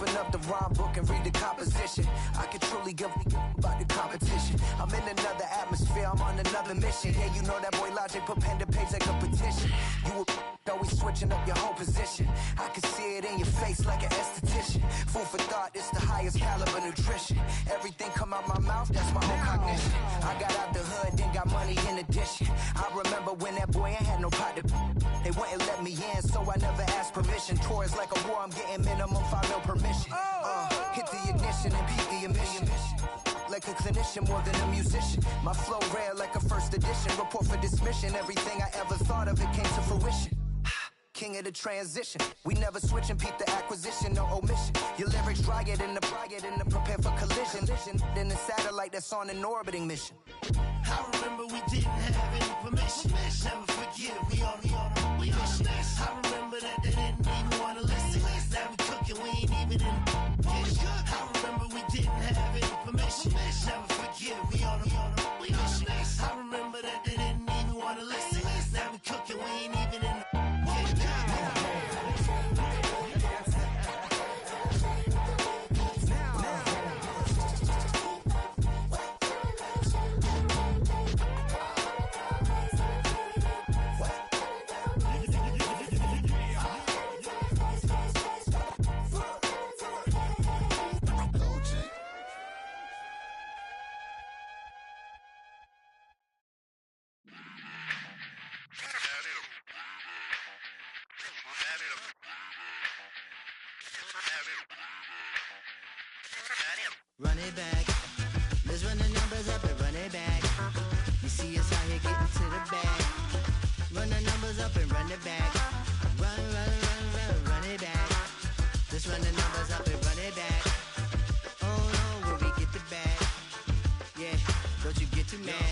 Open up the rhyme book and read the composition. I can truly give about the competition. I'm in another atmosphere, I'm on another mission. Yeah, you know that boy Logic put pen to page like a petition. You always switching up your whole position. I can see it in your face like an esthetician. Food for thought, it's the highest caliber nutrition. Everything come out my mouth, that's my own cognition. I got out the hood, then got money in addition. I remember when that boy ain't had no pot to. They wouldn't let me in, so I never asked permission. Tours like a war, I'm getting minimum 5 mil permission. Hit the ignition and beat the emission. Like a clinician more than a musician. My flow rare like a first edition. Report for dismission. Everything I ever thought of, it came to fruition. King of the transition. We never switch and peep the acquisition, no omission. Your lyrics drier than the prepare for collision. Then the satellite that's on an orbiting mission. I remember we didn't have any permission. Never forget, we on a mission. I remember that they didn't even want to listen. Now we cooking, we ain't even in the kitchen. I remember we didn't have any permission. Never forget, we on a mission. I remember that they didn't even want to listen. Now we cooking, we ain't even in the Run it back. Let's run the numbers up and run it back. You see us out here getting to the bag. Run the numbers up and run it back. Run it back. Let's run the numbers up and run it back. Oh no, where we get the bag. Yeah, don't you get too mad.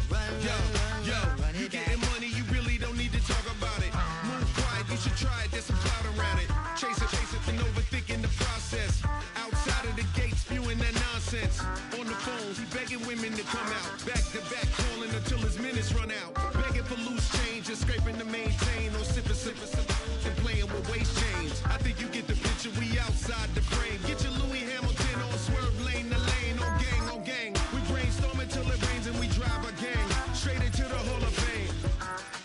Run it back. You getting money, you really don't need to talk about it. Move quiet, you should try it, there's some cloud around it. Chase it, and overthinking the process. Outside of the gates, spewing that nonsense. On the phone, he begging women to come out. Back to back, calling until his minutes run out. Begging for loose change, just scraping to maintain. No sipping, and playing with waist chains. I think you get the picture, we outside the frame. Get your Louis Hamilton on swerve lane to lane. On gang. We brainstorm until it rains and we drive a gang. Straight into the Hall of Fame.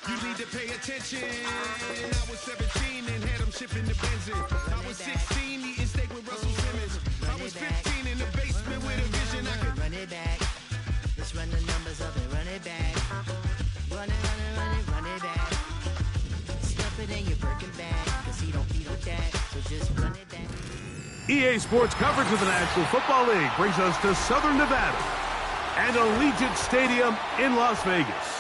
You need to pay attention. I was 17 and had them shipping the benzin. I was 16 eating steak with Russell Simmons. I was 15 in the basement with a vision. I could run it back. Let's run the numbers up and run it back. Run it back. Stuff it in your Birkin bag, cause he don't eat with that. So just run it back. EA Sports coverage of the National Football League brings us to Southern Nevada and Allegiant Stadium in Las Vegas.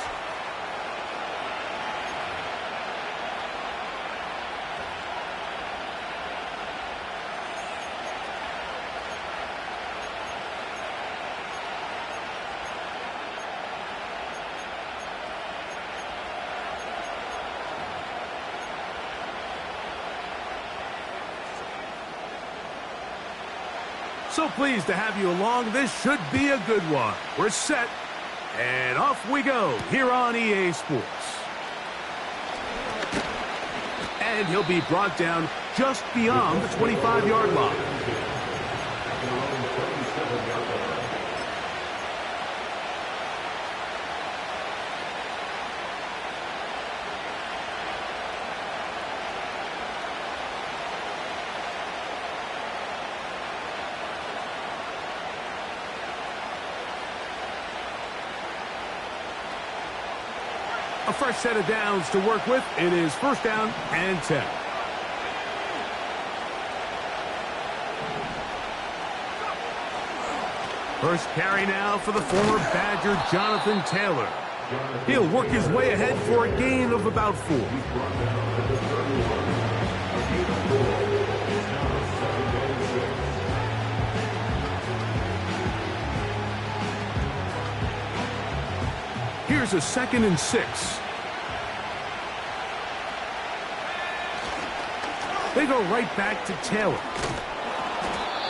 So pleased to have you along. This should be a good one. We're set, and off we go here on EA Sports. And he'll be brought down just beyond the 25-yard line. A fresh set of downs to work with. It is first down and 10. First carry now for the former Badger, Jonathan Taylor. He'll work his way ahead for a gain of about 4. Here's a 2nd and 6. They go right back to Taylor.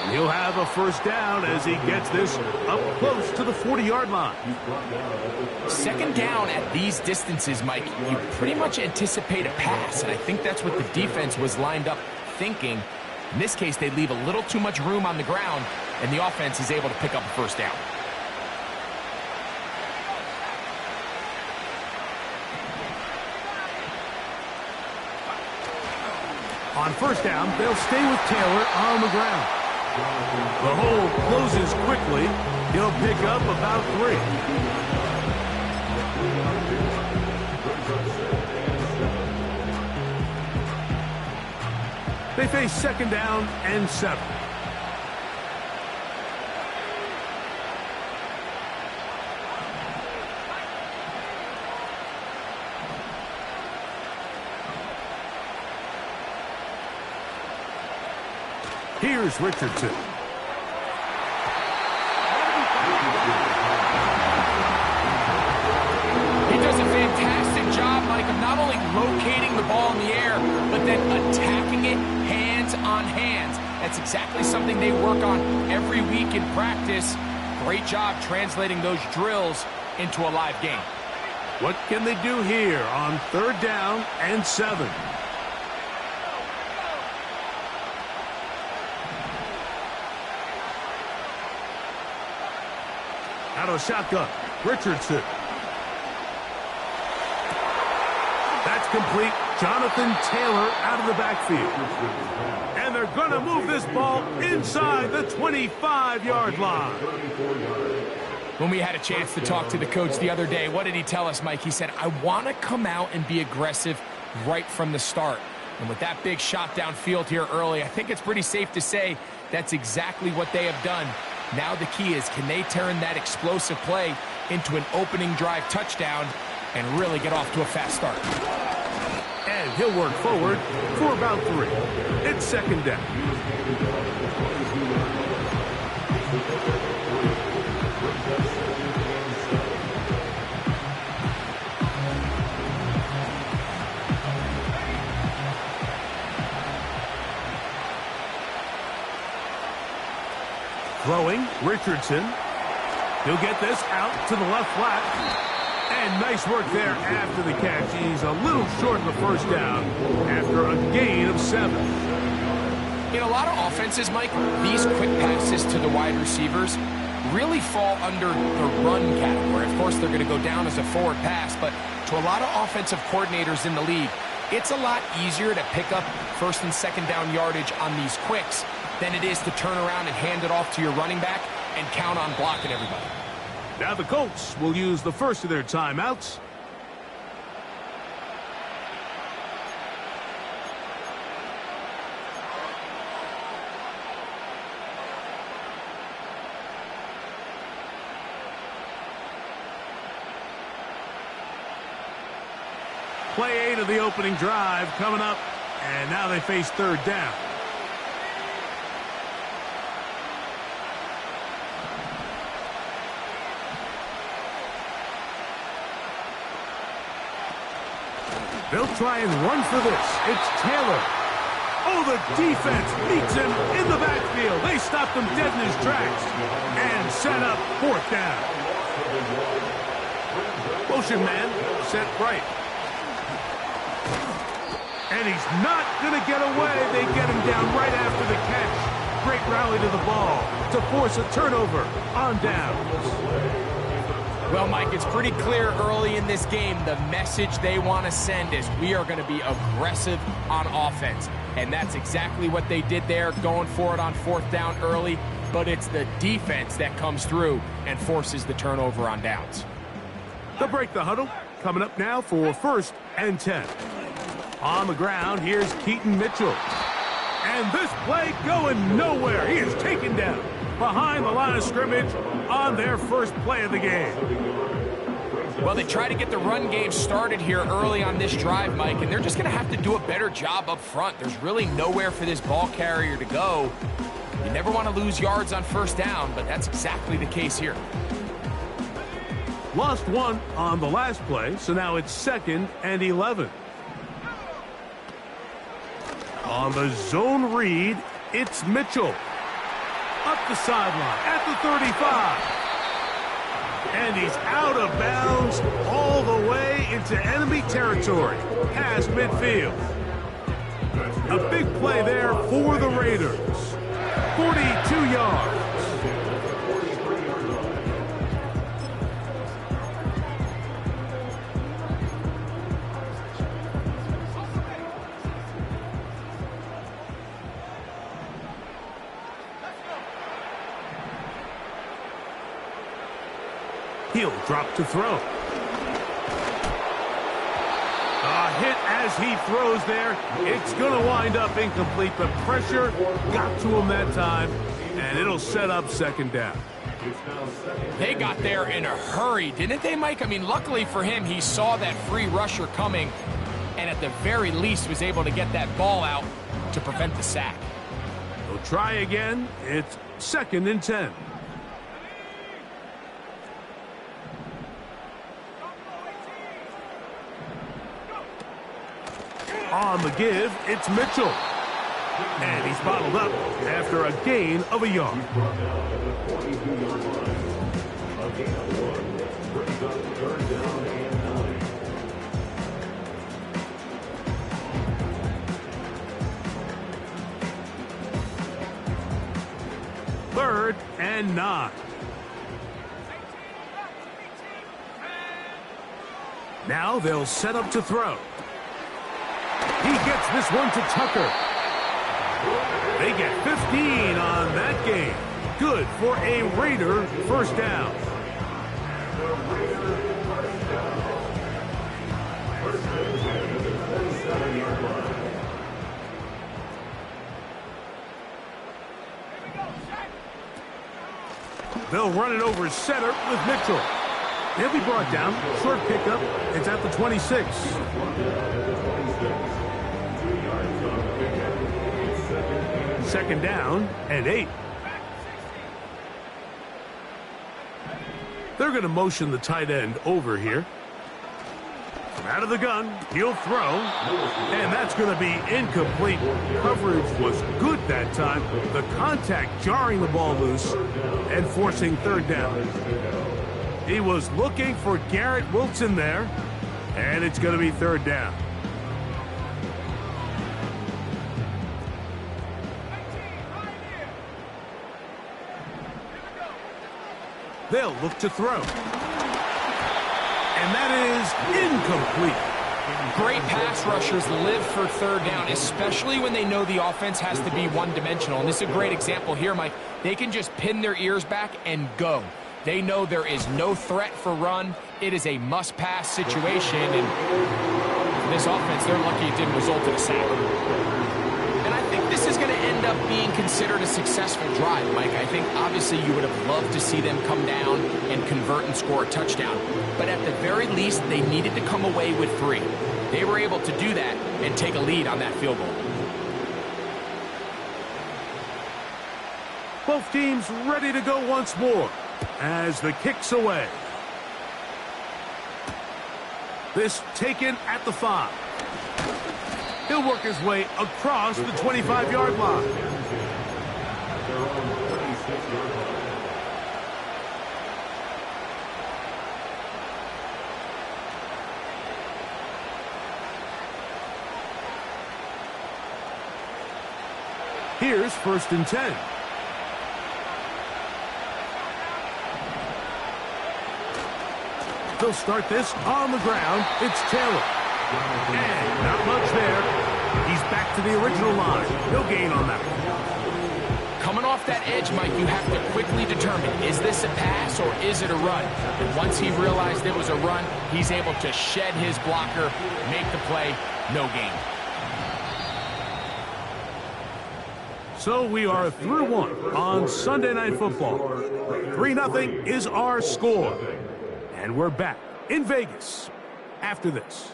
And he'll have a first down as he gets this up close to the 40-yard line. 2nd down at these distances, Mike, you pretty much anticipate a pass, and I think that's what the defense was lined up thinking. In this case, they leave a little too much room on the ground, and the offense is able to pick up a first down. On first down, they'll stay with Taylor on the ground. The hole closes quickly. He'll pick up about 3. They face second down and 7. Here's Richardson. He does a fantastic job, Mike, of not only locating the ball in the air, but then attacking it hands on hands. That's exactly something they work on every week in practice. Great job translating those drills into a live game. What can they do here on third down and 7? Out of the shotgun, Richardson. That's complete. Jonathan Taylor out of the backfield. And they're going to move this ball inside the 25-yard line. When we had a chance to talk to the coach the other day, what did he tell us, Mike? He said, I want to come out and be aggressive right from the start. And with that big shot downfield here early, I think it's pretty safe to say that's exactly what they have done. Now the key is, can they turn that explosive play into an opening drive touchdown and really get off to a fast start? And he'll work forward for about 3. It's second down. Throwing, Richardson. He'll get this out to the left flat. And nice work there after the catch. He's a little short of the first down after a gain of 7. In a lot of offenses, Mike, these quick passes to the wide receivers really fall under the run category. Of course, they're going to go down as a forward pass, but to a lot of offensive coordinators in the league, it's a lot easier to pick up first and second down yardage on these quicks than it is to turn around and hand it off to your running back and count on blocking everybody. Now the Colts will use the first of their timeouts. Play 8 of the opening drive coming up, and now they face third down. They'll try and run for this. It's Taylor. Oh, the defense meets him in the backfield. They stopped him dead in his tracks and set up fourth down. Motion man set right. And he's not going to get away. They get him down right after the catch. Great rally to the ball to force a turnover on downs. Well, Mike, it's pretty clear early in this game the message they want to send is we are going to be aggressive on offense. And that's exactly what they did there, going for it on fourth down early. But it's the defense that comes through and forces the turnover on downs. They'll break the huddle. Coming up now for first and 10. On the ground, here's Keaton Mitchell. And this play going nowhere. He is taken down behind the line of scrimmage on their first play of the game. Well, they try to get the run game started here early on this drive, Mike, and they're just going to have to do a better job up front. There's really nowhere for this ball carrier to go. You never want to lose yards on first down, but that's exactly the case here. Lost 1 on the last play, so now it's second and 11. On the zone read, it's Mitchell. Up the sideline at the 35. And he's out of bounds all the way into enemy territory, past midfield. A big play there for the Raiders. 42 yards. He'll drop to throw. A hit as he throws there. It's going to wind up incomplete. The pressure got to him that time, and it'll set up second down. They got there in a hurry, didn't they, Mike? I mean, luckily for him, he saw that free rusher coming, and at the very least was able to get that ball out to prevent the sack. He'll try again. It's 2nd and 10. On the give, it's Mitchell. And he's bottled up after a gain of a yard. Third and 9. Now they'll set up to throw. He gets this one to Tucker. They get 15 on that game. Good for a Raider first down. They'll run it over center with Mitchell. He'll be brought down. Short pickup. It's at the 26. Second down and 8. They're going to motion the tight end over here. From out of the gun, he'll throw. And that's going to be incomplete. Coverage was good that time. The contact jarring the ball loose and forcing third down. He was looking for Garrett Wilson there. And it's going to be third down. They'll look to throw. And that is incomplete. Great pass rushers live for third down, especially when they know the offense has to be one-dimensional. And this is a great example here, Mike. They can just pin their ears back and go. They know there is no threat for run. It is a must-pass situation. And for this offense, they're lucky it didn't result in a sack. And I think this is going to end up being considered a successful drive, Mike. I think obviously you would have loved to see them come down and convert and score a touchdown. But at the very least, they needed to come away with 3. They were able to do that and take a lead on that field goal. Both teams ready to go once more as the kick's away. This taken at the 5. He'll work his way across the 25-yard line. Here's 1st and 10. They'll start this on the ground. It's Taylor. And not much there. He's back to the original line. No gain on that one. Coming off that edge, Mike, you have to quickly determine, is this a pass or is it a run? And once he realized it was a run, he's able to shed his blocker, make the play, no gain. So we are through 1 on Sunday Night Football. 3-0 is our score. And we're back in Vegas after this.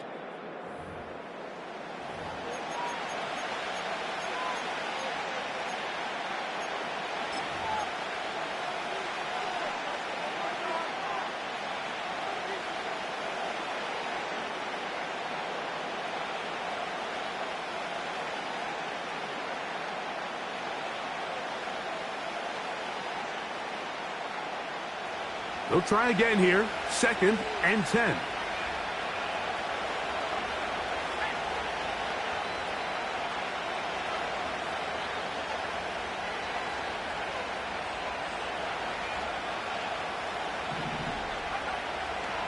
They'll try again here. 2nd and 10.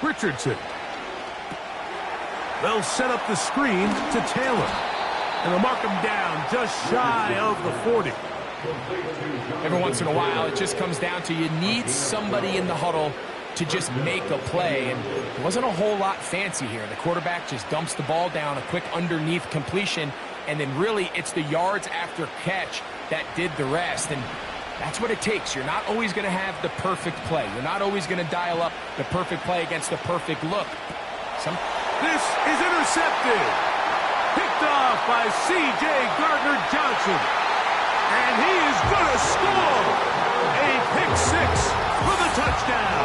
Richardson. They'll set up the screen to Taylor. And they'll mark him down just shy of the 40. Every once in a while, it just comes down to you need somebody in the huddle to just make a play. And it wasn't a whole lot fancy here. The quarterback just dumps the ball down, a quick underneath completion, and then really it's the yards after catch that did the rest. And that's what it takes. You're not always going to have the perfect play. You're not always going to dial up the perfect play against the perfect look. This is intercepted. Picked off by C.J. Gardner-Johnson. And he is going to score. A pick six for the touchdown.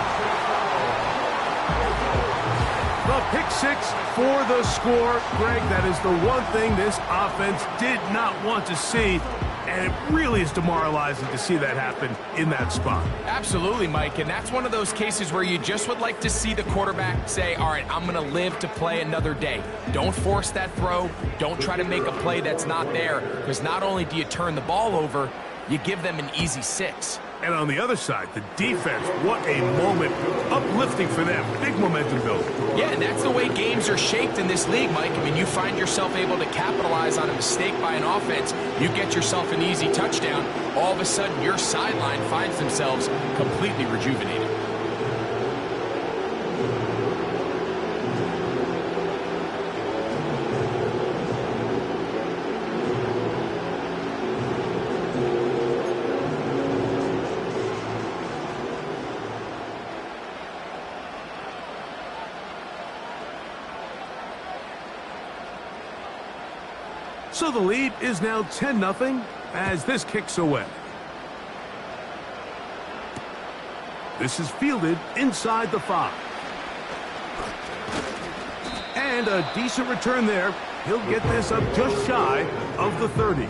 The pick six for the score. Greg, that is the one thing this offense did not want to see. And it really is demoralizing to see that happen in that spot. Absolutely, Mike. And that's one of those cases where you just would like to see the quarterback say, all right, I'm going to live to play another day. Don't force that throw. Don't try to make a play that's not there. Because not only do you turn the ball over, you give them an easy 6. And on the other side, the defense, what a moment. Uplifting for them. Big momentum building. Yeah, and that's the way games are shaped in this league, Mike. I mean, you find yourself able to capitalize on a mistake by an offense. You get yourself an easy touchdown. All of a sudden, your sideline finds themselves completely rejuvenated. So the lead is now 10-0 as this kicks away. This is fielded inside the 5. And a decent return there. He'll get this up just shy of the 30.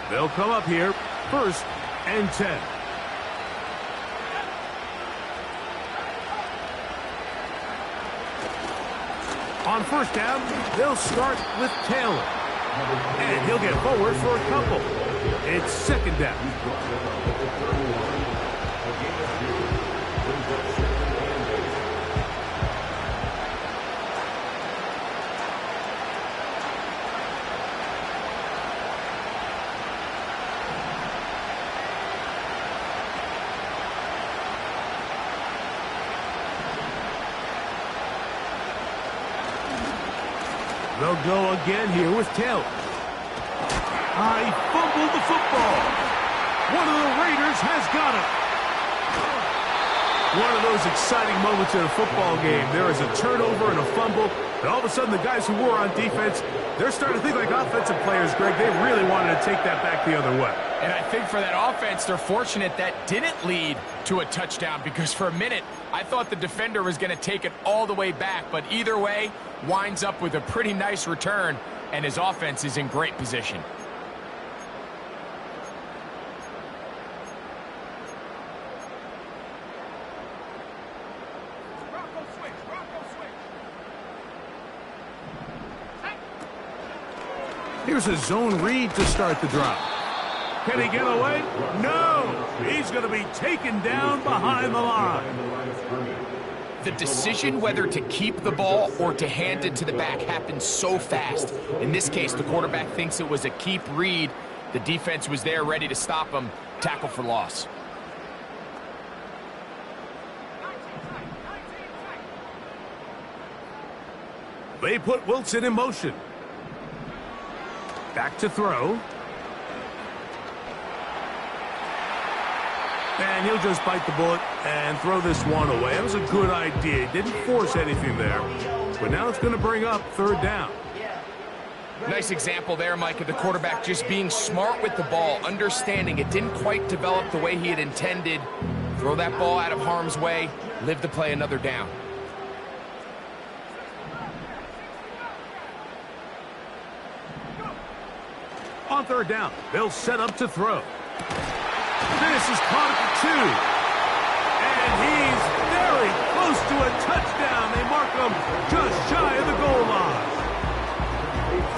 They'll come up here, 1st and 10. On 1st down, they'll start with Taylor. And he'll get forward for a couple. It's 2nd down. They'll go again here with Taylor. He fumbled the football. One of the Raiders has got it. One of those exciting moments in a football game. There is a turnover and a fumble, and all of a sudden the guys who were on defense, they're starting to think like offensive players, Greg. They really wanted to take that back the other way. And I think for that offense, they're fortunate that didn't lead to a touchdown, because for a minute, I thought the defender was going to take it all the way back. But either way, winds up with a pretty nice return, and his offense is in great position. Here's a zone read to start the drive. Can he get away? No! He's going to be taken down behind the line. The decision whether to keep the ball or to hand it to the back happens so fast. In this case, the quarterback thinks it was a keep read. The defense was there ready to stop him. Tackle for loss. They put Wilson in motion. Back to throw. And he'll just bite the bullet and throw this one away. That was a good idea. He didn't force anything there. But now it's going to bring up 3rd down. Nice example there, Mike, of the quarterback just being smart with the ball, understanding it didn't quite develop the way he had intended. Throw that ball out of harm's way, live to play another down. On 3rd down, they'll set up to throw. This is caught at the 2. And he's very close to a touchdown. They mark them just shy of the goal line.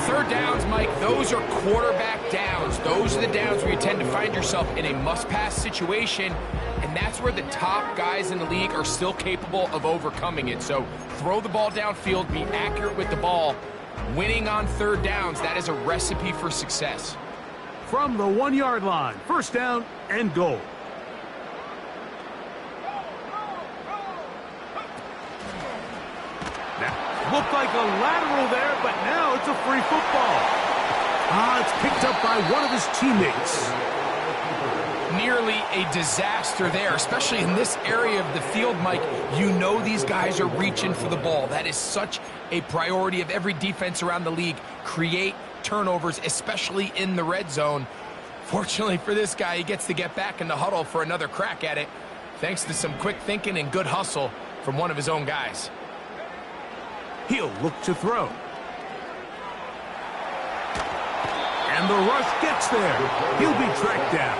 Third downs, Mike, those are quarterback downs. Those are the downs where you tend to find yourself in a must-pass situation, and that's where the top guys in the league are still capable of overcoming it. So throw the ball downfield, be accurate with the ball. Winning on third downs, that is a recipe for success. From the 1-yard line, first down and goal. Looked like a lateral there, but now it's a free football. It's picked up by one of his teammates. Nearly a disaster there, especially in this area of the field, Mike. You know these guys are reaching for the ball. That is such a priority of every defense around the league. Create turnovers, especially in the red zone. Fortunately for this guy, he gets to get back in the huddle for another crack at it, thanks to some quick thinking and good hustle from one of his own guys. He'll look to throw. And the rush gets there. He'll be tracked down.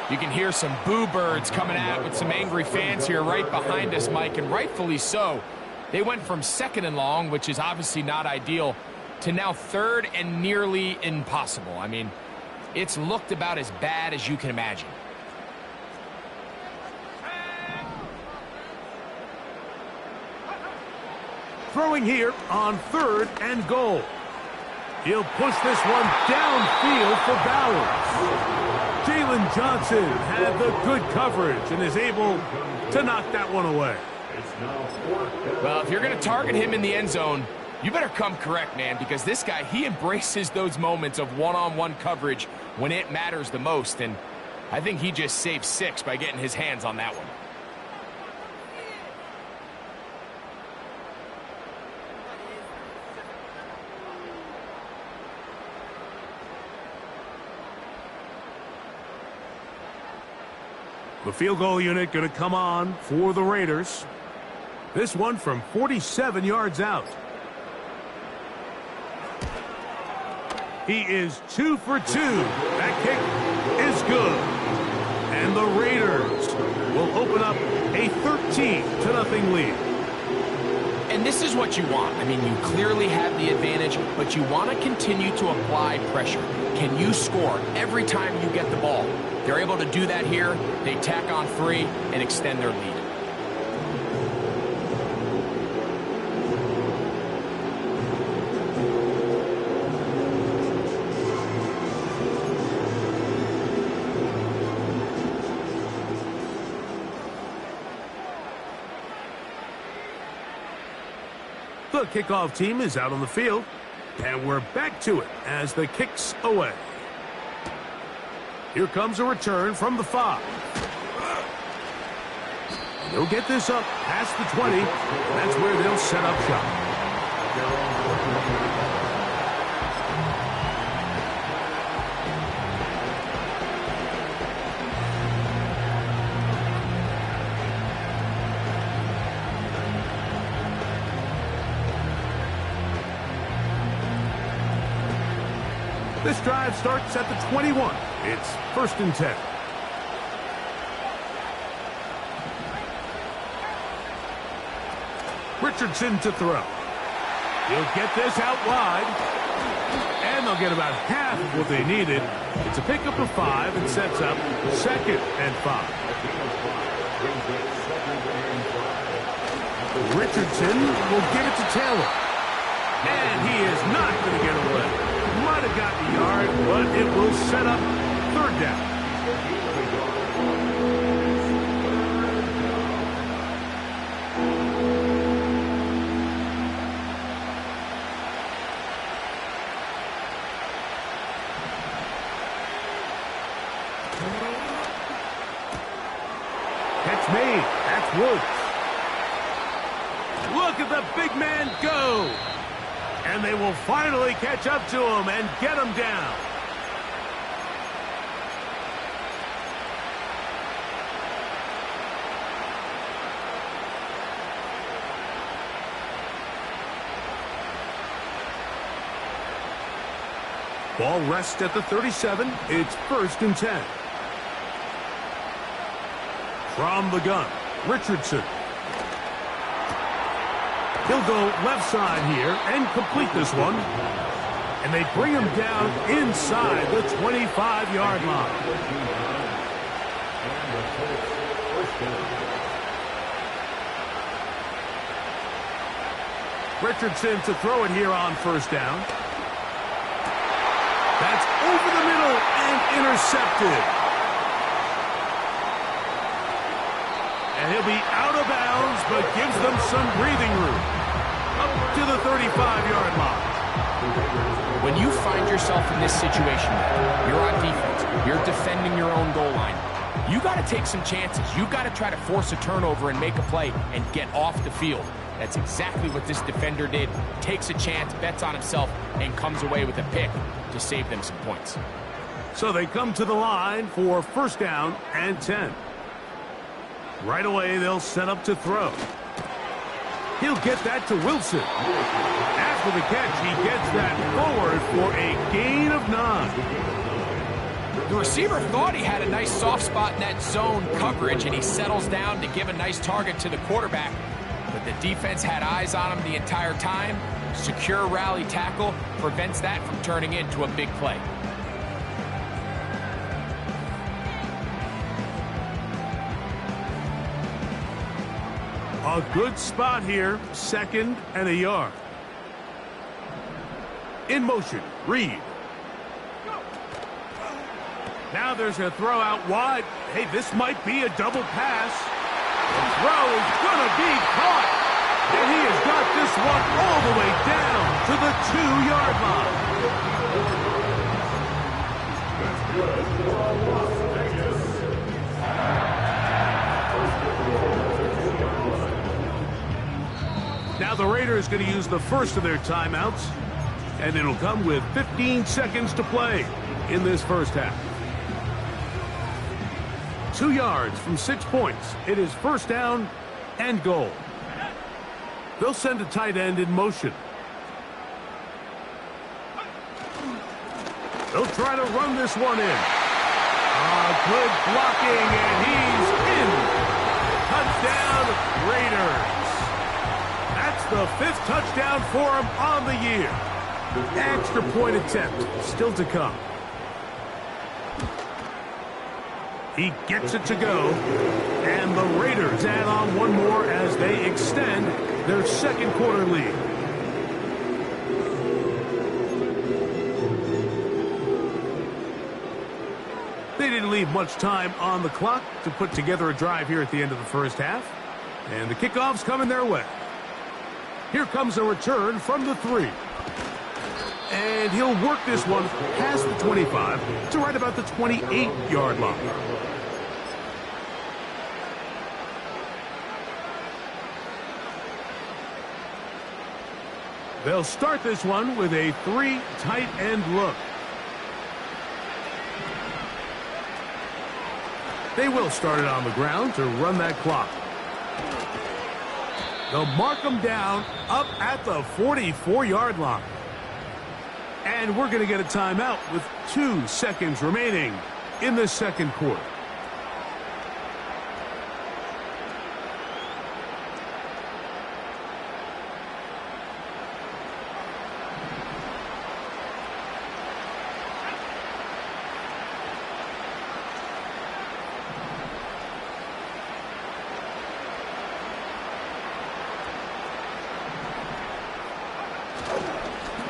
You can hear some boo birds coming out with some angry fans here right behind us, Mike, and rightfully so. They went from 2nd and long, which is obviously not ideal, to now 3rd and nearly impossible. I mean, it's looked about as bad as you can imagine. Throwing here on 3rd and goal. He'll push this one downfield for Bowers. Jalen Johnson had the good coverage and is able to knock that one away. Well, if you're going to target him in the end zone, you better come correct, man, because this guy, he embraces those moments of one-on-one coverage when it matters the most, and I think he just saved 6 by getting his hands on that one. The field goal unit going to come on for the Raiders. This one from 47 yards out. He is 2 for 2. That kick is good. And the Raiders will open up a 13-0 lead. And this is what you want. I mean, you clearly have the advantage, but you want to continue to apply pressure. Can you score every time you get the ball? They're able to do that here. They tack on 3 and extend their lead. The kickoff team is out on the field, and we're back to it as the kick's away. Here comes a return from the 5. They'll get this up past the 20. That's where they'll set up shop. This drive starts at the 21. It's 1st and 10. Richardson to throw. He'll get this out wide. And they'll get about half of what they needed. It's a pickup of 5 and sets up 2nd and 5. Richardson will give it to Taylor. And he is not going to get away. Might have gotten a yard, but it will set up 3rd down. Catch made. That's Woods. Look at the big man go. And they will finally catch up to him and get him down. Ball rests at the 37. It's 1st and 10. From the gun, Richardson. He'll go left side here and complete this one. And they bring him down inside the 25-yard line. Richardson to throw it here on first down. That's over the middle and intercepted. And he'll be out of bounds, but gives them some breathing room. Up to the 35-yard line. When you find yourself in this situation, you're on defense, you're defending your own goal line, you got to take some chances. You got to try to force a turnover and make a play and get off the field. That's exactly what this defender did. Takes a chance, bets on himself, and comes away with a pick to save them some points. So they come to the line for first down and 10. Right away, they'll set up to throw. He'll get that to Wilson. After the catch, he gets that forward for a gain of 9. The receiver thought he had a nice soft spot in that zone coverage, and he settles down to give a nice target to the quarterback. But the defense had eyes on him the entire time. Secure rally tackle prevents that from turning into a big play. A good spot here, 2nd and a yard. In motion, Reed. Now there's a throw out wide. Hey, this might be a double pass. The throw is going to be caught. And he has got this one all the way down to the 2-yard line. Now the Raiders going to use the first of their timeouts. And it'll come with 15 seconds to play in this first half. 2 yards from 6 points. It is first down and goal. They'll send a tight end in motion. They'll try to run this one in. Good blocking, and he's in. Touchdown, Raiders. That's the 5th touchdown for him on the year. Extra point attempt still to come. He gets it to go, and the Raiders add on one more as they extend their 2nd quarter lead. They didn't leave much time on the clock to put together a drive here at the end of the first half, and the kickoff's coming their way. Here comes a return from the 3. And he'll work this one past the 25 to right about the 28-yard line. They'll start this one with a 3 tight end look. They will start it on the ground to run that clock. They'll mark them down up at the 44-yard line. And we're going to get a timeout with 2 seconds remaining in the 2nd quarter.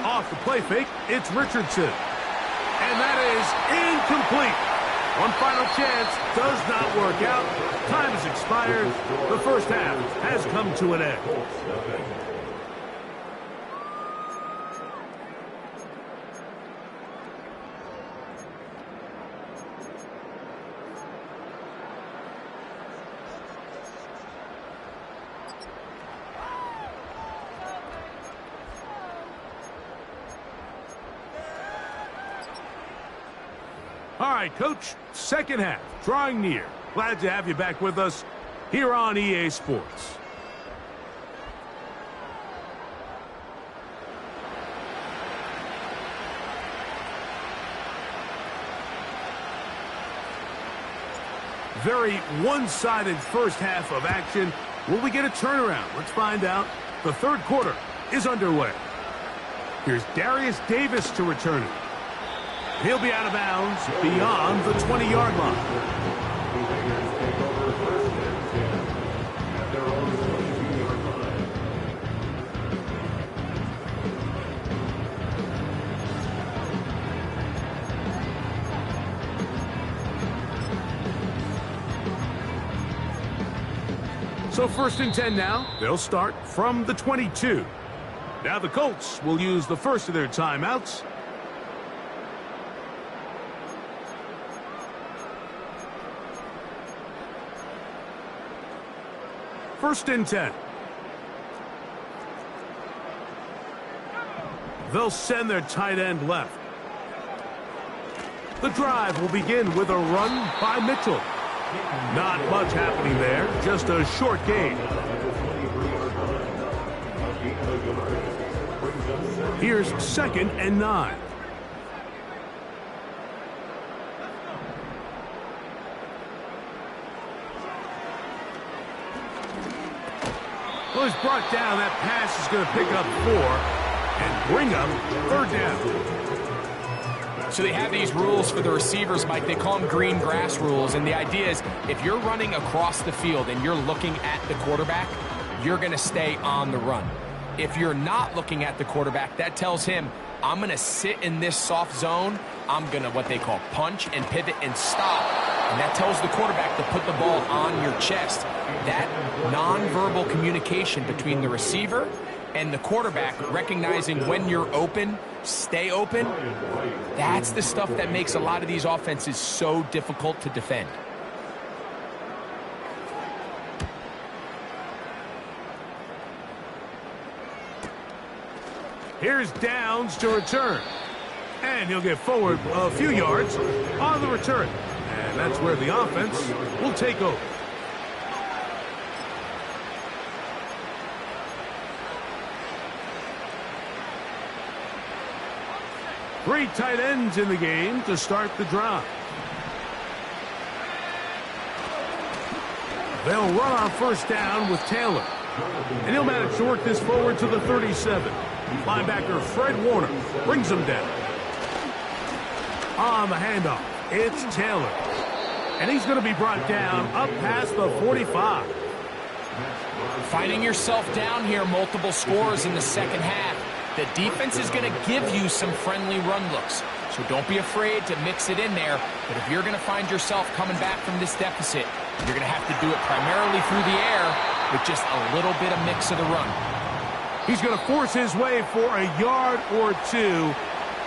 Off the play fake, it's Richardson. And that is incomplete. One final chance does not work out. Time has expired. The first half has come to an end. All right, Coach, 2nd half, drawing near. Glad to have you back with us here on EA Sports. Very one-sided first half of action. Will we get a turnaround? Let's find out The third quarter is underway. Here's Darius Davis to return it. He'll be out of bounds beyond the 20-yard line. So 1st and 10 now. They'll start from the 22. Now the Colts will use the first of their timeouts. First and 10. They'll send their tight end left. The drive will begin with a run by Mitchell. Not much happening there, just a short gain. Here's 2nd and 9. Well, he's brought down. That pass is going to pick up 4 and bring up 3rd down. So they have these rules for the receivers, Mike. They call them green grass rules. And the idea is if you're running across the field and you're looking at the quarterback, you're going to stay on the run. If you're not looking at the quarterback, that tells him, I'm going to sit in this soft zone. I'm going to what they call punch and pivot and stop. And that tells the quarterback to put the ball on your chest. That nonverbal communication between the receiver and the quarterback, recognizing when you're open, stay open, that's the stuff that makes a lot of these offenses so difficult to defend. Here's Downs to return. And he'll get forward a few yards on the return. And that's where the offense will take over. Three tight ends in the game to start the drive. They'll run on 1st down with Taylor. And he'll manage to work this forward to the 37. Linebacker Fred Warner brings him down. On the handoff, it's Taylor. And he's going to be brought down up past the 45. Finding yourself down here, multiple scores in the second half. The defense is going to give you some friendly run looks. So don't be afraid to mix it in there. But if you're going to find yourself coming back from this deficit, you're going to have to do it primarily through the air with just a little bit of mix of the run. He's going to force his way for a yard or two,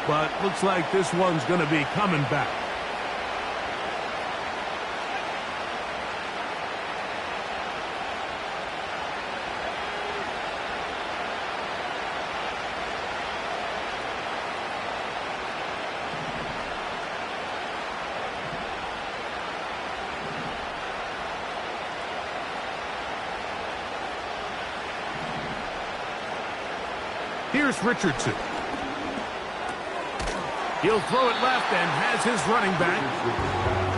but looks like this one's going to be coming back. Here's Richardson. He'll throw it left and has his running back.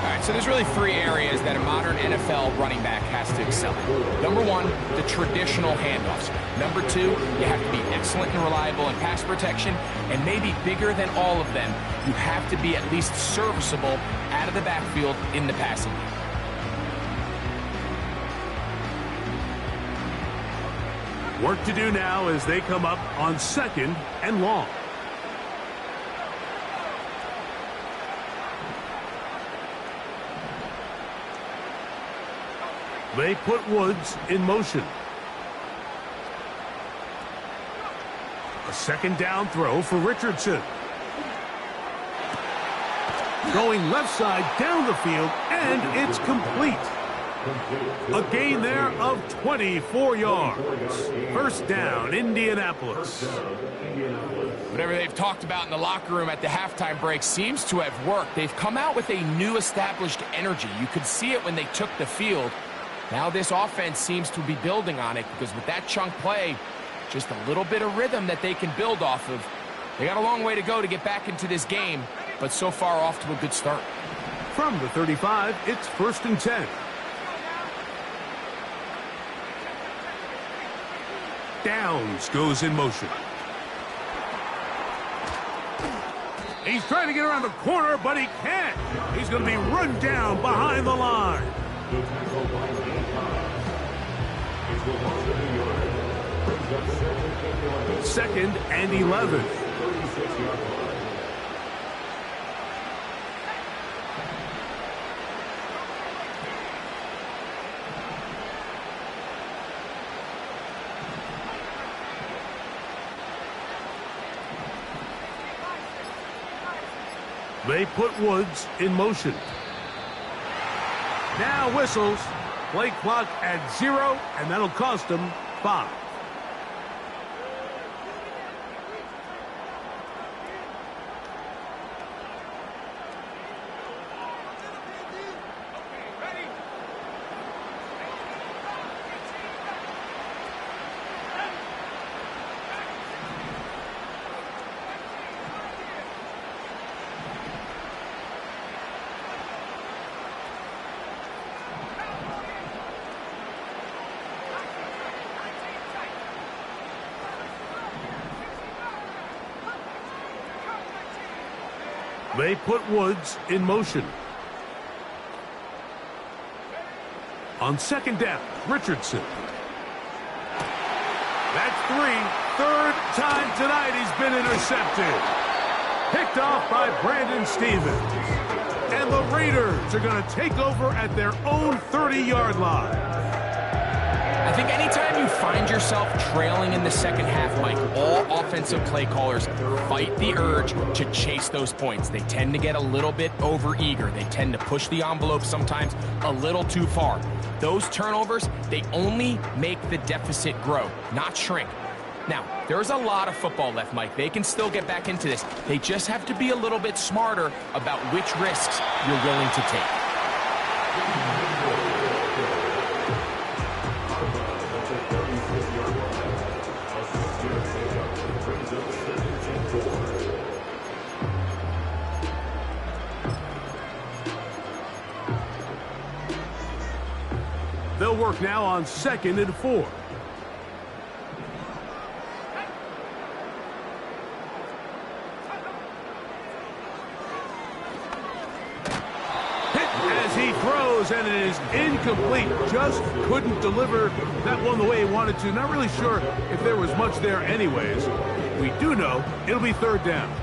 All right, so there's really 3 areas that a modern NFL running back has to excel in. Number 1, the traditional handoffs. Number 2, you have to be excellent and reliable in pass protection. And maybe bigger than all of them, you have to be at least serviceable out of the backfield in the passing game. Work to do now as they come up on 2nd and long. They put Woods in motion. A 2nd down throw for Richardson. Going left side down the field, and it's complete. A gain there of 24 yards. 1st down, Indianapolis. Whatever they've talked about in the locker room at the halftime break seems to have worked. They've come out with a new established energy. You could see it when they took the field. Now this offense seems to be building on it because with that chunk play, just a little bit of rhythm that they can build off of. They got a long way to go to get back into this game, but so far off to a good start. From the 35, it's 1st and 10. downs goes in motion. He's trying to get around the corner, but he can't. He's going to be run down behind the line. Second and 11. They put Woods in motion. Now whistles. Play clock at 0, and that'll cost them 5. They put Woods in motion. On second down, Richardson. That's 3. Third time tonight he's been intercepted. Picked off by Brandon Stevens. And the Raiders are going to take over at their own 30-yard line. I think anytime you find yourself trailing in the second half, Mike, all offensive play callers fight the urge to chase those points. They tend to get a little bit overeager. They tend to push the envelope sometimes a little too far. Those turnovers, they only make the deficit grow, not shrink. Now, there's a lot of football left, Mike. They can still get back into this. They just have to be a little bit smarter about which risks you're willing to take. They'll work now on 2nd and 4. Hit as he throws, and it is incomplete. Just couldn't deliver that one the way he wanted to. Not really sure if there was much there anyways. We do know it'll be 3rd down.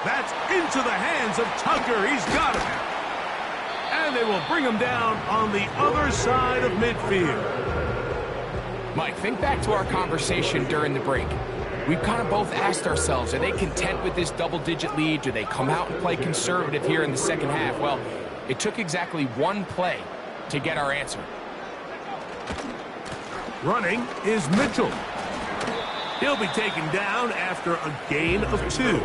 That's into the hands of Tucker. He's got him. And they will bring him down on the other side of midfield. Mike, think back to our conversation during the break. We've kind of both asked ourselves, are they content with this double-digit lead? Do they come out and play conservative here in the second half? Well, it took exactly one play to get our answer. Running is Mitchell. He'll be taken down after a gain of 2.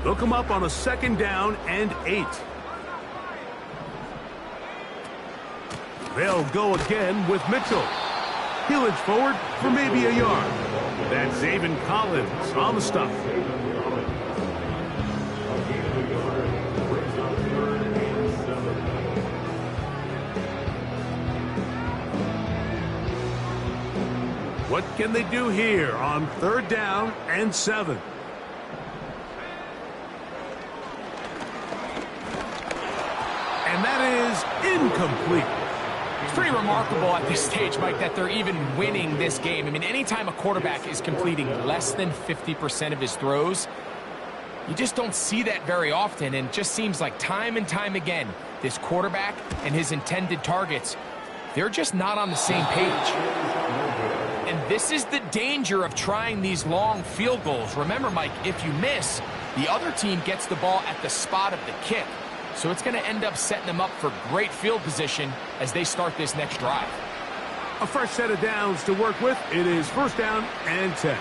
They'll come up on a 2nd down and 8. They'll go again with Mitchell. He'll inch forward for maybe a yard. That's Zaven Collins on the stop. What can they do here on 3rd down and 7? And that is incomplete. It's pretty remarkable at this stage, Mike, that they're even winning this game. I mean, anytime a quarterback is completing less than 50% of his throws, you just don't see that very often, and it just seems like time and time again, this quarterback and his intended targets, they're just not on the same page. And this is the danger of trying these long field goals. Remember, Mike, if you miss, the other team gets the ball at the spot of the kick. So it's going to end up setting them up for great field position as they start this next drive. A fresh set of downs to work with. It is 1st down and 10.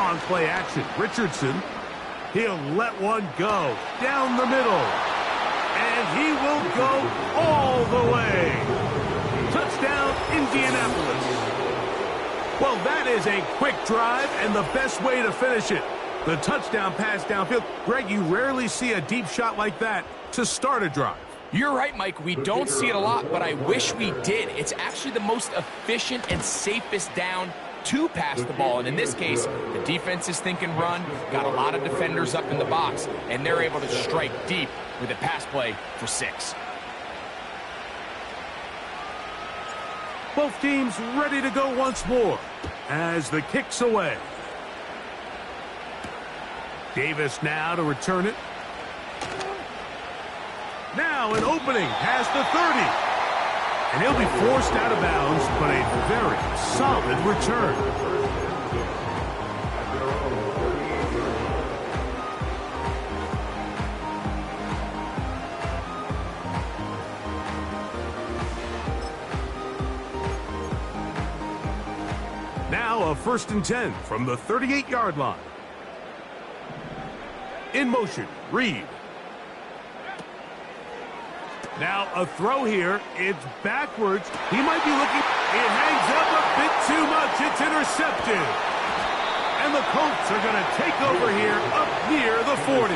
On play action, Richardson. He'll let one go down the middle. And he will go all the way. Touchdown, Indianapolis. Well, that is a quick drive and the best way to finish it. The touchdown pass downfield. Greg, you rarely see a deep shot like that to start a drive. You're right, Mike. We don't see it a lot, but I wish we did. It's actually the most efficient and safest down to pass the ball. And in this case, the defense is thinking run, got a lot of defenders up in the box, and they're able to strike deep with a pass play for 6. Both teams ready to go once more as the kick's away. Davis now to return it. Now an opening past the 30. And he'll be forced out of bounds, but a very solid return. Now a 1st and 10 from the 38-yard line. In motion, Reed. Now a throw here. It's backwards. He might be looking. It hangs up a bit too much. It's intercepted. And the Colts are going to take over here up near the 40.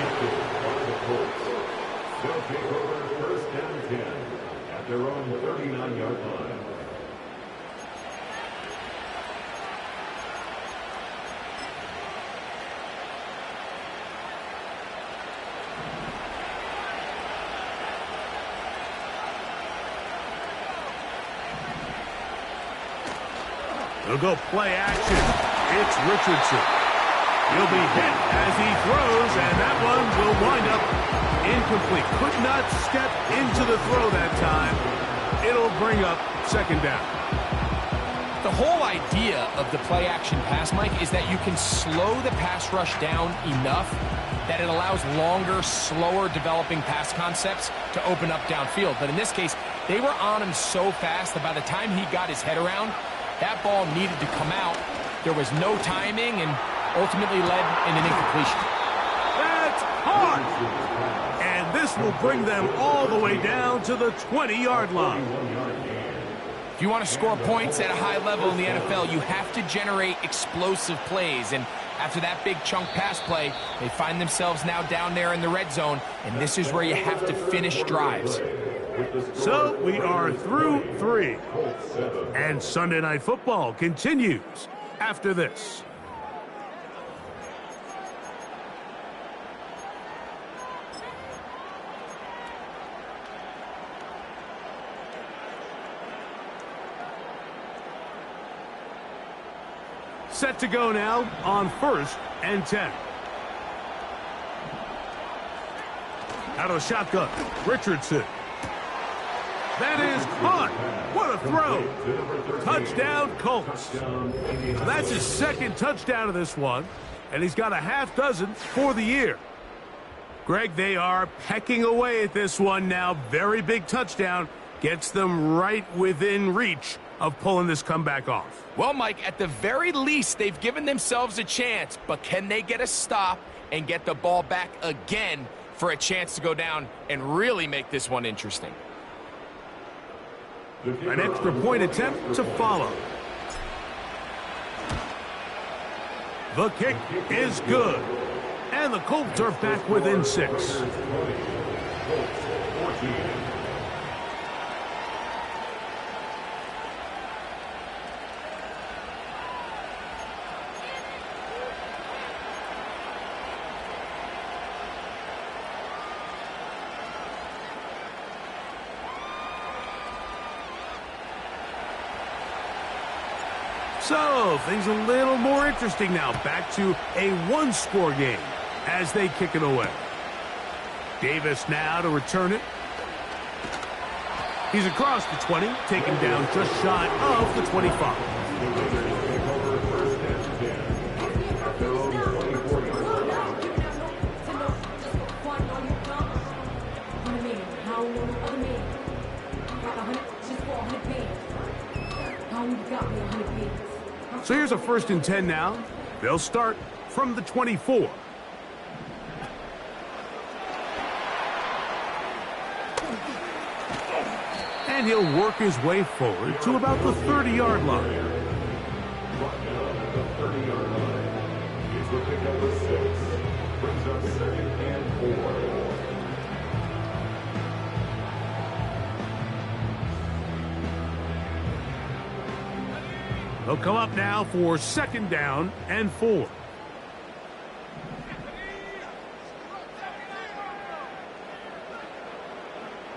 They'll take over 1st and 10 at their own 39-yard line. He'll go play action. It's Richardson. He'll be hit as he throws, and that one will wind up incomplete. Could not step into the throw that time. It'll bring up 2nd down. The whole idea of the play action pass, Mike, is that you can slow the pass rush down enough that it allows longer, slower developing pass concepts to open up downfield. But in this case, they were on him so fast that by the time he got his head around, that ball needed to come out. There was no timing and ultimately led in an incompletion. That's hard. And this will bring them all the way down to the 20-yard line. If you want to score points at a high level in the NFL, you have to generate explosive plays. And after that big chunk pass play, they find themselves now down there in the red zone. And this is where you have to finish drives. So we are through 3. And Sunday Night Football continues after this. Set to go now on 1st and 10. Out of the shotgun, Richardson. That is caught. What a throw. Touchdown, Colts. That's his 2nd touchdown of this one, and he's got a half dozen for the year. Greg, they are pecking away at this one now. Very big touchdown. Gets them right within reach of pulling this comeback off. Well, Mike, at the very least, they've given themselves a chance, but can they get a stop and get the ball back again for a chance to go down and really make this one interesting? An extra point attempt to follow. The kick is good. And the Colts are back within 6. So, things a little more interesting now. Back to a 1-score game as they kick it away. Davis now to return it. He's across the 20, taken down just shy of the 25. So here's a 1st and 10 now. They'll start from the 24. And he'll work his way forward to about the 30-yard line. The 30-yard line. He's with pick number 6. Brings up 2nd and 4. They'll come up now for 2nd down and 4.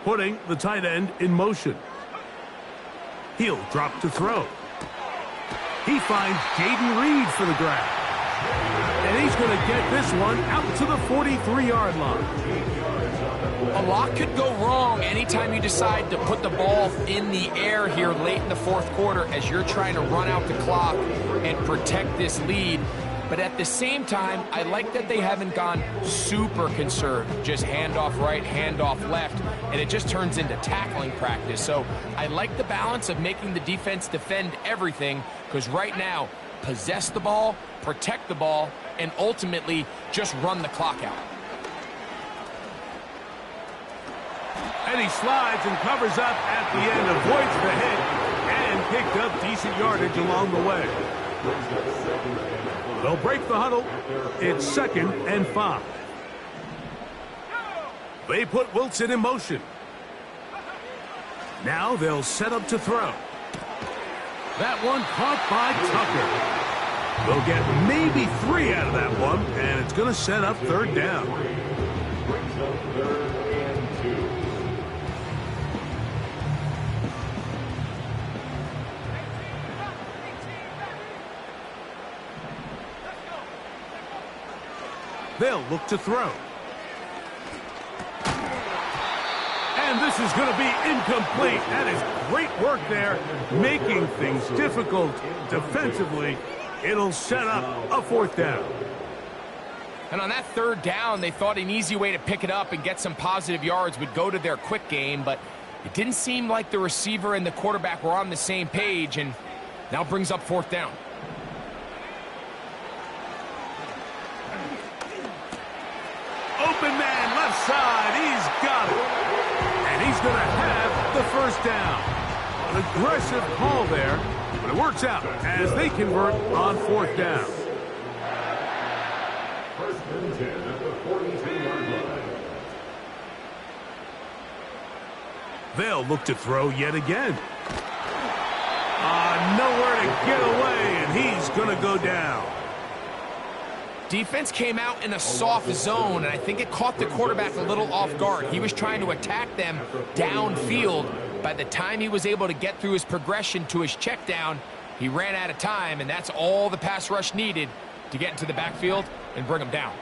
Putting the tight end in motion. He'll drop to throw. He finds Jaden Reed for the grab. And he's going to get this one out to the 43-yard line. A lot could go wrong anytime you decide to put the ball in the air here late in the fourth quarter as you're trying to run out the clock and protect this lead. But at the same time, I like that they haven't gone super conserved. Just handoff right, handoff left, and it just turns into tackling practice. So I like the balance of making the defense defend everything, because right now, possess the ball, protect the ball, and ultimately just run the clock out. And he slides and covers up at the end, avoids the hit, and picked up decent yardage along the way. They'll break the huddle. It's 2nd and 5. They put Wilson in motion. Now they'll set up to throw. That one caught by Tucker. They'll get maybe 3 out of that one, and it's going to set up 3rd down. Brings up 3rd and 2. They'll look to throw. And this is going to be incomplete. That is great work there, making things difficult defensively. It'll set up a 4th down. And on that 3rd down, they thought an easy way to pick it up and get some positive yards would go to their quick game, but it didn't seem like the receiver and the quarterback were on the same page, and now brings up 4th down. Open man, left side, he's got it. And he's going to have the 1st down. An aggressive call there, but it works out as they convert on 4th down. 1st and 10 at the 42-yard line. They'll look to throw yet again. Nowhere to get away, and he's going to go down. Defense came out in a soft zone, and I think it caught the quarterback a little off guard. He was trying to attack them downfield. By the time he was able to get through his progression to his check down, he ran out of time, and that's all the pass rush needed to get into the backfield and bring him down.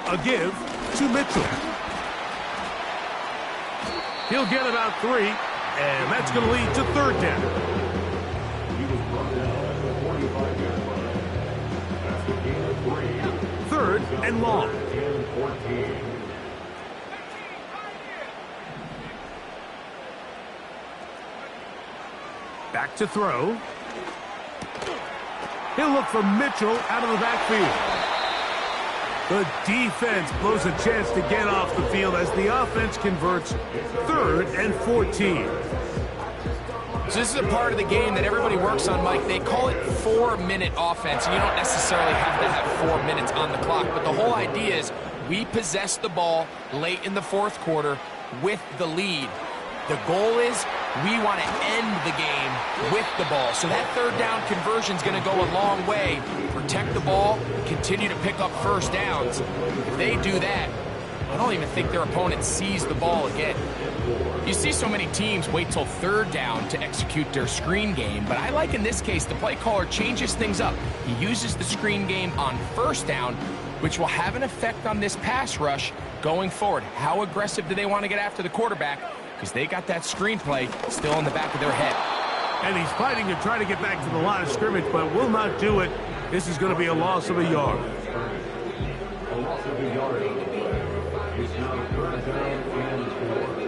A give to Mitchell. He'll get about 3, and that's going to lead to 3rd down. He was brought down at the 45-yard line. That's the gain of 3. 3rd and long. And 14. Back to throw. He'll look for Mitchell out of the backfield. The defense blows a chance to get off the field as the offense converts 3rd and 14. So this is a part of the game that everybody works on, Mike. They call it 4-minute offense. You don't necessarily have to have 4 minutes on the clock, but the whole idea is we possess the ball late in the fourth quarter with the lead. The goal is we want to end the game with the ball. So that 3rd down conversion is going to go a long way. Protect the ball, continue to pick up 1st downs. If they do that, I don't even think their opponent sees the ball again. You see so many teams wait till 3rd down to execute their screen game, but I like in this case the play caller changes things up. He uses the screen game on 1st down, which will have an effect on this pass rush going forward. How aggressive do they want to get after the quarterback? Because they got that screenplay still in the back of their head. And he's fighting to try to get back to the line of scrimmage, but will not do it. This is going to be a loss of a yard. A loss of a yard on the play. It's now 3rd down and 4.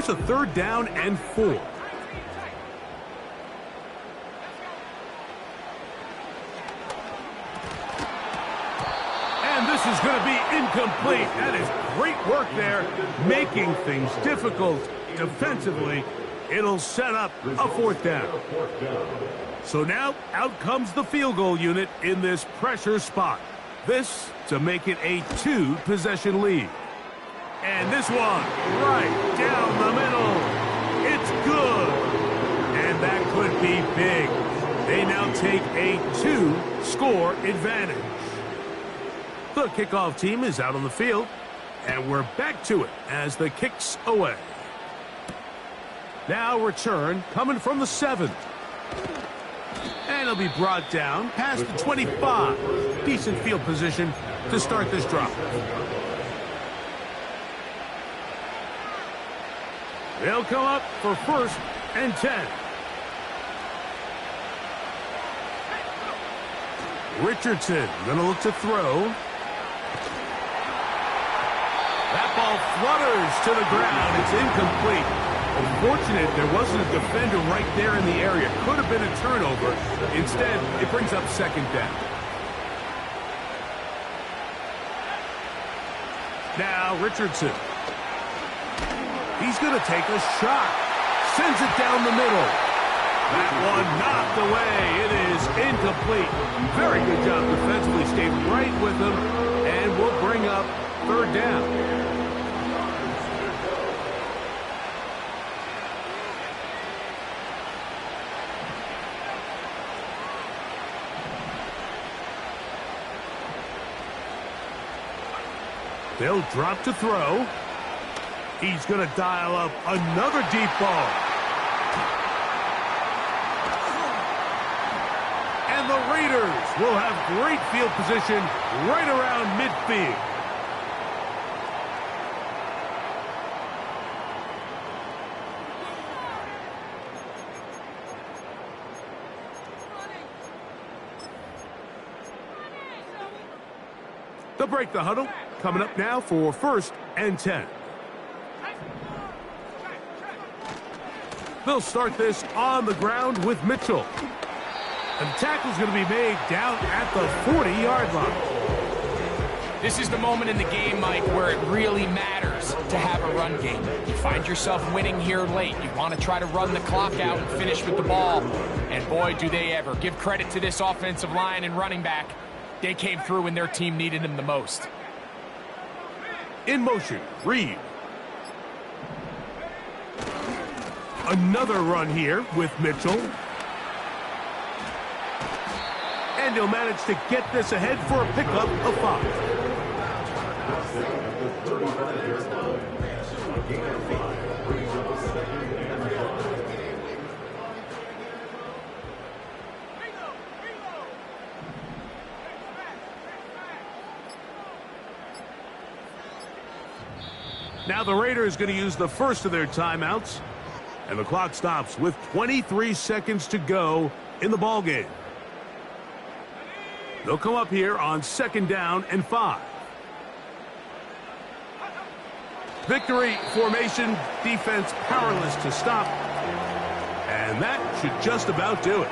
Here's a 3rd down and 4. And this is going to be incomplete. That is great work there, making things difficult defensively. It'll set up a 4th down. So now out comes the field goal unit in this pressure spot. This to make it a 2-possession lead. And this one right down the middle. It's good. And that could be big. They now take a 2-score advantage. The kickoff team is out on the field. And we're back to it as the kick's away. Now return coming from the 7. And it'll be brought down past the 25. Decent field position to start this drive. They'll come up for 1st and 10. Richardson going to look to throw. That ball flutters to the ground. It's incomplete. Unfortunate there wasn't a defender right there in the area. Could have been a turnover. Instead, it brings up 2nd down. Now Richardson. He's going to take a shot. Sends it down the middle. That one knocked away. It is incomplete. Very good job defensively. Stayed right with him. And will bring up 3rd down. They'll drop to throw. He's going to dial up another deep ball. And the Raiders will have great field position right around midfield. They'll break the huddle. Coming up now for 1st and 10. They'll start this on the ground with Mitchell. And the tackle's going to be made down at the 40-yard line. This is the moment in the game, Mike, where it really matters to have a run game. You find yourself winning here late. You want to try to run the clock out and finish with the ball. And boy, do they ever. Give credit to this offensive line and running back. They came through when their team needed them the most. In motion, Reed. Another run here with Mitchell. And he'll manage to get this ahead for a pickup of 5. Now the Raiders going to use the first of their timeouts. And the clock stops with 23 seconds to go in the ballgame. They'll come up here on 2nd down and 5. Victory formation, defense powerless to stop. And that should just about do it.